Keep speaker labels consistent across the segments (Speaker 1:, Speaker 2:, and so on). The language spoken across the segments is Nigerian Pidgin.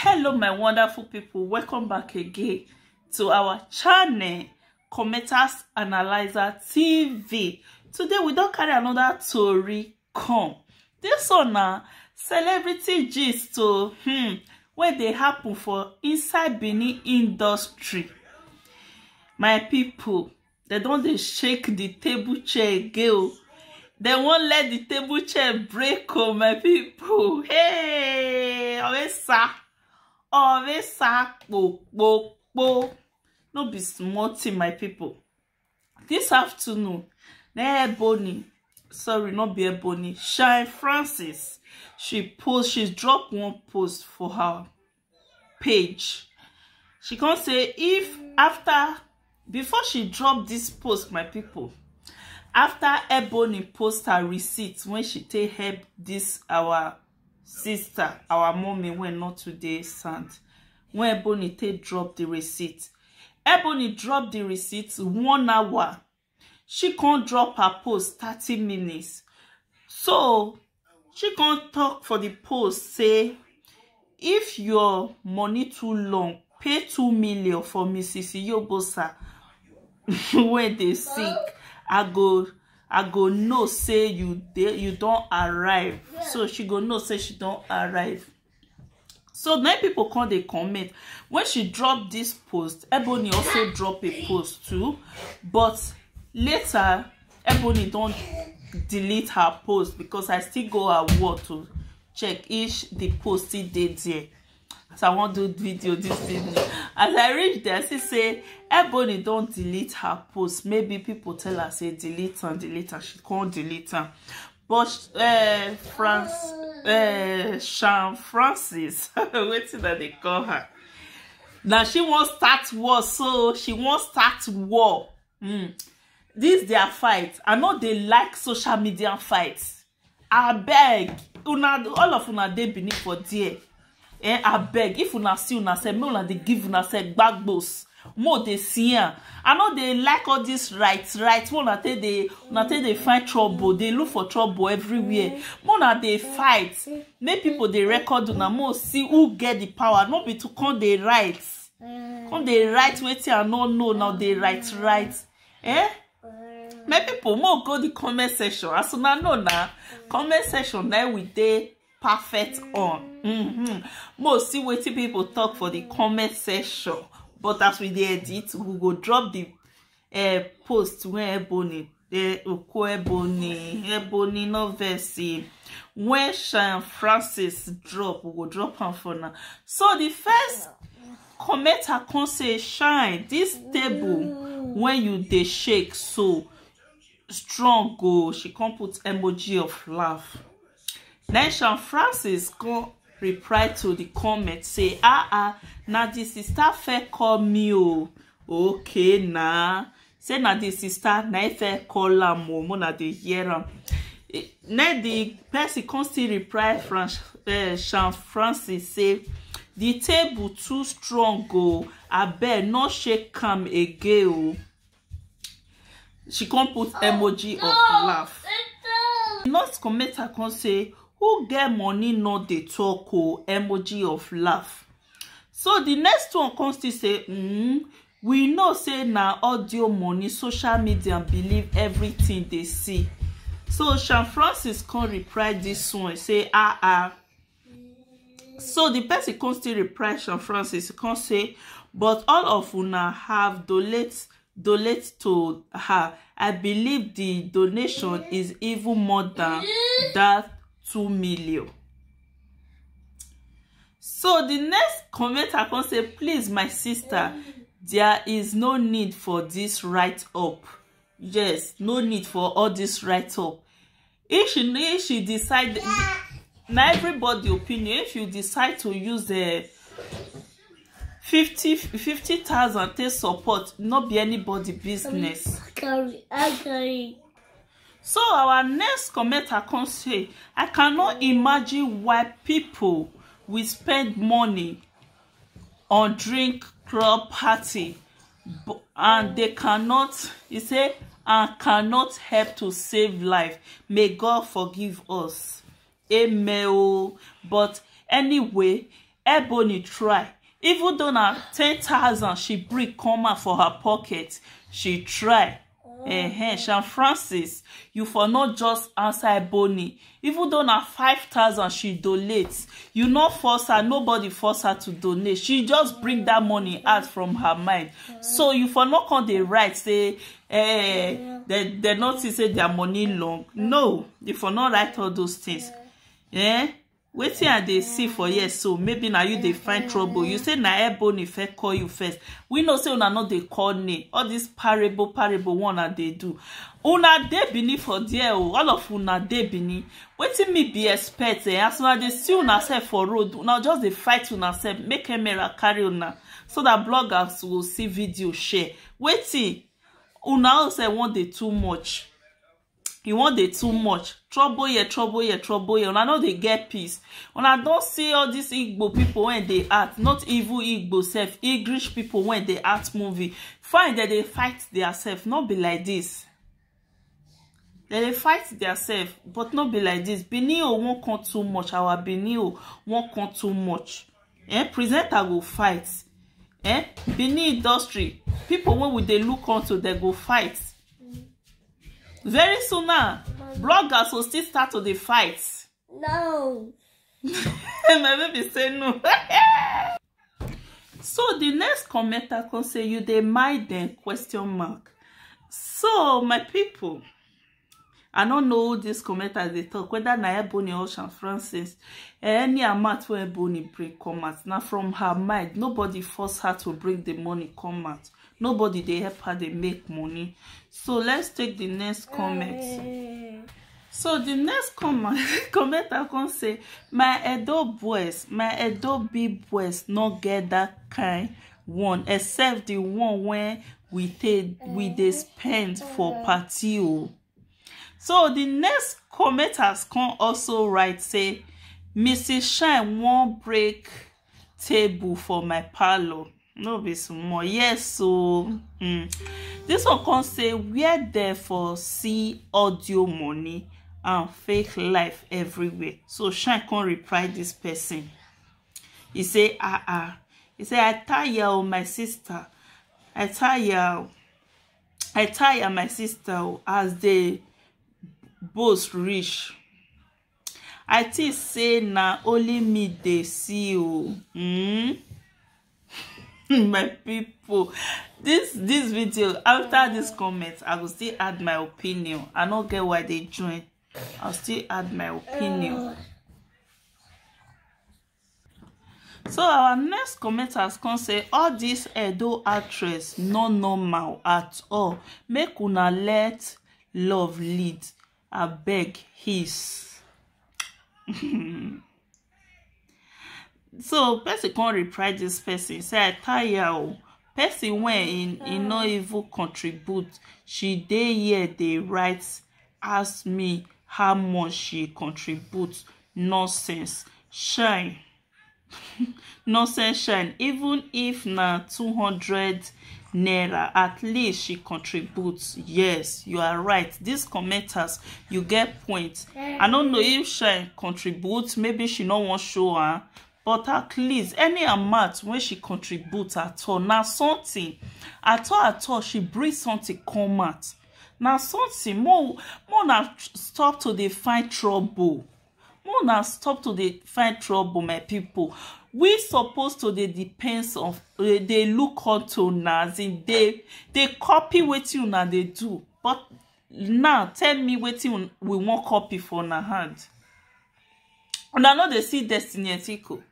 Speaker 1: Hello my wonderful people, welcome back again to our channel Commenters Analyzer TV. Today we don't carry another story come. This one na celebrity gist to where they happen for inside Benin industry. My people, they don't shake the table chair again. They won't let the table chair break, oh my people. Hey, always no be small thing, my people. This afternoon, Ebony, sorry, not be Ebony, Shine Francis, she's dropped one post for her page. She can't say before she dropped this post, my people, after Ebony post her receipt when she take help this our sister, our mommy, when not today sent, when Ebony take drop the receipt. Ebony dropped the receipt 1 hour. She can't drop her post 30 minutes. So she can't talk for the post, say if your money too long, pay 2 million for Mrs. Yobosa when they sick. I go know say you don't arrive. So she go know say she don't arrive. So then people come they comment. When she dropped this post, Ebony also dropped a post too. But later, Ebony don't delete her post because I still go her word to check if the post still did there. So I want to do video this evening. As I reach there, she say Ebony don't delete her post. Maybe people tell her say delete and she can't delete her. But Shine Francis, wait till they call her. Now she won't start war, so she won't start war. This their fight. I know they like social media fights. I beg, all of una dey beneath for there. I beg, if una see una say, me una dey give una say bagbos. More they see her. I know they like all this rights. Una take they find trouble. They look for trouble everywhere. More they fight. Make people they record una more see who get the power. Not be to come the rights. Come the rights waiting and no now they rights. Make people more go the comment section. As una know now, comment section now we dey perfect on. More see waiting people talk for the comment section. But as we edit, we go drop the post when Ebony no verse. When Shine Francis drop, we go drop her for now. So the first commenter can say, Shine, this table when you dey shake so strong go. She can't put emoji of laugh. Then Shine Francis can reply to the comment, say na the sister fair call me okay na say na the sister na fair call am mo na dey hear am. Then the person can still reply Shine Francis say the table too strong abeg no shake am again She can't put emoji of laugh. Not commenter can say who get money not they talk emoji of laugh. So the next one comes to say we know say na audio money social media believe everything they see. So Shine Francis can reply this one say So the person can still reply Shine Francis can say but all of una have donate to her. I believe the donation is even more than that 2 million. So the next comment I can say, please my sister, there is no need for this write-up. Yes, no need for all this write-up. If she decide, now everybody opinion, if you decide to use the 50,000 to support, not be anybody business. So our next commenter can say, I cannot imagine why people will spend money on drink club party and they cannot, he say, and cannot help to save life. May God forgive us. Amen. But anyway, Ebony try. Even though na 10,000 she bring come out for her pocket, she try. Sean Francis, you for not just answer Ebony. Even though na 5,000 she donates, you not force her. Nobody force her to donate. She just bring that money out from her mind. So you for not on the right say, they not say their money long. No, you for not write all those things. Wetin I dey see for years, so maybe now you dey find trouble. You say na Ebony first call you first. We know say una no dey call name. All this parable one na dey do. Una dey beneath for there, all of una dey beneath. Wetin me be expect? As una dey see una self for road, una just dey fight una self. Make camera carry una so that bloggers will see video share. Wetin una also want dey too much. You want dey too much. Trouble here. Una no dey get peace. Una don't see all these Igbo people when they act. Not evil Igbo self. English people when they act movie. Fine that they fight their self. Not be like this. They fight their self. But not be like this. Benio won't come too much. Our Benio won't come too much. Presenter go fight. Benin industry. People when we they look onto, they go fight. Very soon now, bloggers will still start to the fights.
Speaker 2: No.
Speaker 1: My baby say no. So the next commenter can say you they mind them ? So my people, I don't know this commenter they talk whether na Ebony or Sean Francis. Any amount where Ebony bring come out. Now from her mind, nobody force her to bring the money come out. Nobody they help her they make money. So let's take the next comment. So the next commenter can say my Edo boys, my Edo big boys not get that kind one except the one where we they spend for party. So the next commenters can also write say Mrs. Shine won't break table for my parlor. No be small. Yes, so this one can say we're there for see audio money and fake life everywhere. So Shine can reply this person. He say he say I tire my sister. I tire my sister as they both rich. I think say na only me they see you. My people, this video, after this comment, I will still add my opinion. I don't get why they join. I'll still add my opinion. So our next commenters can say all this Edo actress no normal at all. Make una let love lead. I beg his. So person can't reply this person. Say I tire. Person when in no even contribute. She dey here they write ask me how much she contributes. Nonsense. Shine. Nonsense Shine. Even if na 200 naira, at least she contributes. Yes, you are right. These commenters, you get point. I don't know if Shine contributes. Maybe she no want show her. But at least any amount when she contributes at all, now something at all, she brings something come out. Now something more now stop to the find trouble. More now stop to the find trouble, my people. We supposed to the depends of they look onto now, as in they copy what you now they do. But now tell me what you we want copy for na hand. And I know they see Destiny Etiko.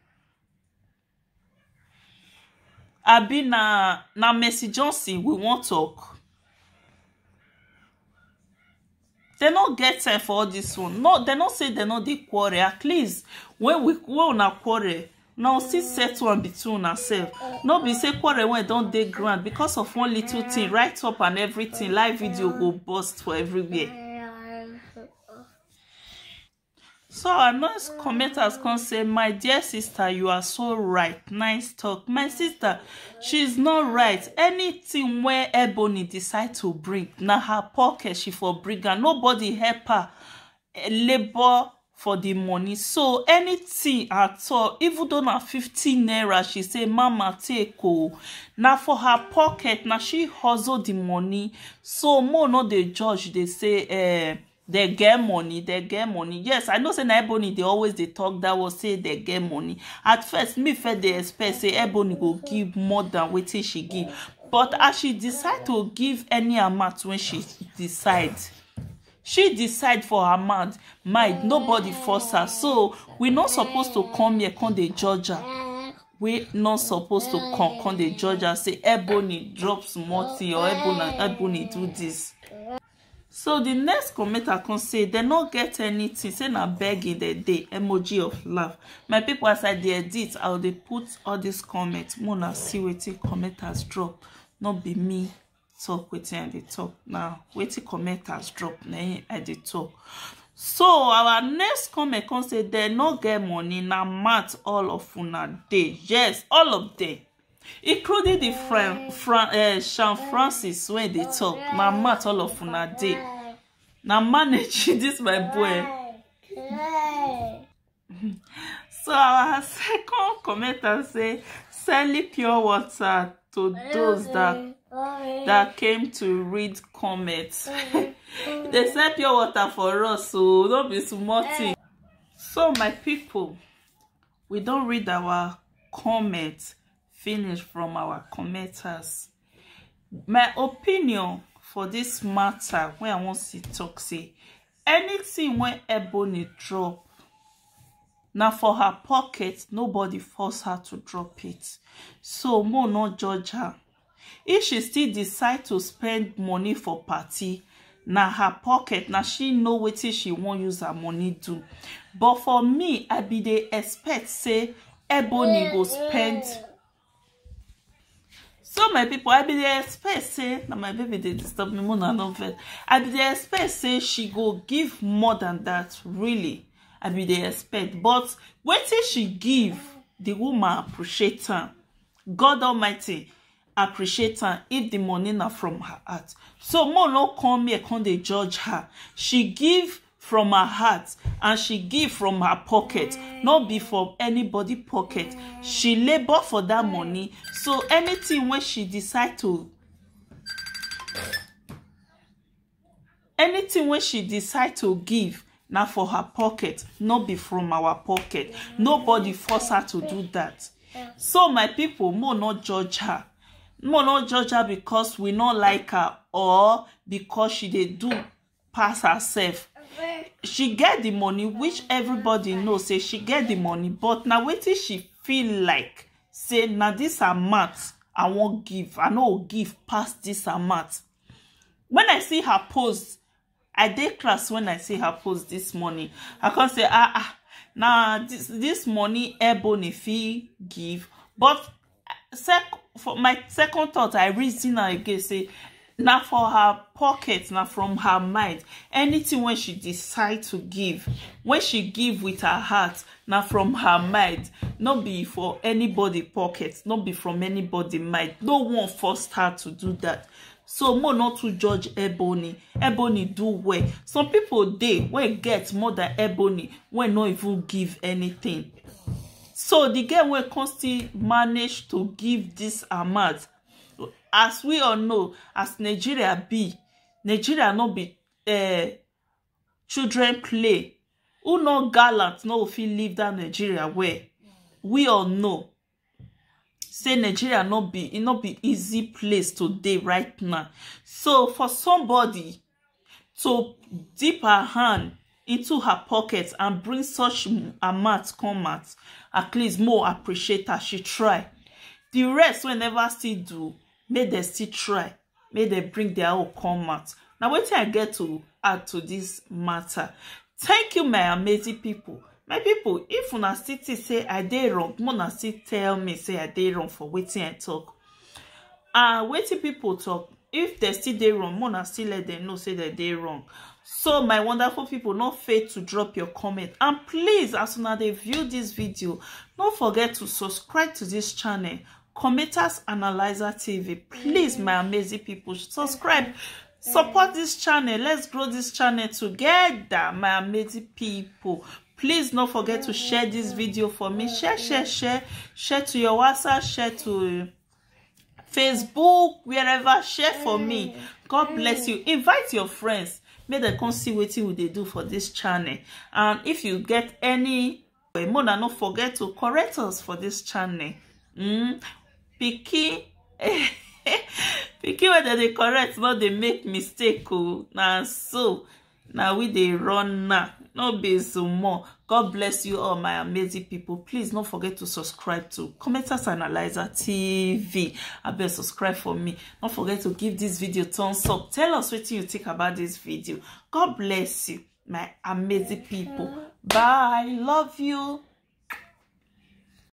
Speaker 1: Abi na Mercy Johnson we want talk. They not get time for all this one. No, they not say they not dey quarrel. At least when una quarrel, now see set one between ourselves. No be say quarrel when don't dey grand because of one little thing, write up and everything. Live video go bust for everywhere. So our next commenters can say, my dear sister, you are so right. Nice talk. My sister, she's not right. Anything where Ebony decide to bring, now her pocket she for bring, and nobody help her labor for the money. So anything at all, even though na 15 naira, she say mama take oh, now for her pocket, now she hustle the money. So more not the judge, they say they get money, they get money. Yes, I know say na Ebony they always they talk that was say they get money. At first me felt they expect say Ebony go give more than wetin she give, but as she decide to give any amount when she decides, she decide for her mind, nobody force her. So we not supposed to come here, come the judge her. We not supposed to come the judge her, say Ebony drops money or Ebony do this. So the next commenter can say they not get anything, say na begging the day, emoji of laugh. My people, as I dey edit, I will put all these comments. Mona see wetin commenters drop, not be me talk wetin I dey talk. Now wetin commenters drop, na I dey talk. So our next comment can say they not get money, na mat all of una day. Yes, all of them, including the Sean Francis when they talk. Na mat all of una day. Na managing this my boy. So our second commenter say selling pure water to those that came to read comments. They sell pure water for us, so don't be small thing. So my people, we don't read our comments finish from our commenters. My opinion for this matter, when I want to talk, say anything when Ebony drop, now for her pocket, nobody force her to drop it. So more not judge her. If she still decide to spend money for party, now her pocket, now she know what she won't use her money do. But for me, I be dey expect say Ebony go spend. So my people, I be dey expect say, now my baby they disturb me more than novel. I be dey expect say she go give more than that. Really, I be dey expect. But wetin she give, the woman appreciate her. God Almighty appreciate her if the money na from her heart. So more no come here, come they judge her. She give from her heart and she give from her pocket, not be from anybody pocket. She labor for that money. So anything when she decide to give, now for her pocket, not be from our pocket. Nobody force her to do that. So my people, more not judge her. More not judge her because we not like her or because she dey do pass herself. She get the money, which everybody knows say she get the money, but now wetin she feel like say now this amount I won't give, I no give past this amount. When I see her post, I dey class when I see her post this morning, I can't say now this money Ebony fee give. But for my second thought, I reason her again say now for her pocket, now from her mind, anything when she decide to give, when she give with her heart, now from her mind, not be for anybody pocket, not be from anybody mind. No one forced her to do that. So more not to judge Ebony. Ebony do well. Some people they will get more than Ebony when not even give anything. So the girl will constantly manage to give this amount. As we all know, as Nigeria not be children play. Who no gallant no feel leave that Nigeria where we all know. Say Nigeria not be easy place today right now. So for somebody to dip her hand into her pocket and bring such amount come out, at least more appreciate her. She try. The rest will never still do. May they still try. May they bring their own come out. Now wait till I get to add to this matter. Thank you, my amazing people. My people, if una still say I dey wrong, una still tell me say I dey wrong for waiting I talk. Waiting people talk. If they still dey wrong, una still let them know say they dey wrong. So my wonderful people, not fail to drop your comment. And please, as soon as they view this video, don't forget to subscribe to this channel, Commenters Analyzer TV. Please, my amazing people, subscribe. Support this channel. Let's grow this channel together, my amazing people. Please don't forget to share this video for me. Share to your WhatsApp, share to Facebook, wherever. Share for me. God bless you. Invite your friends. Make them come see what they do for this channel. And if you get any, more than not forget to correct us for this channel. Picky, whether they correct, not they make mistake. Now so now we they run now. No be so more. God bless you all, my amazing people. Please don't forget to subscribe to Commenters Analyzer TV. I better subscribe for me. Don't forget to give this video thumbs up. Tell us what you think about this video. God bless you, my amazing people. Bye. Love you.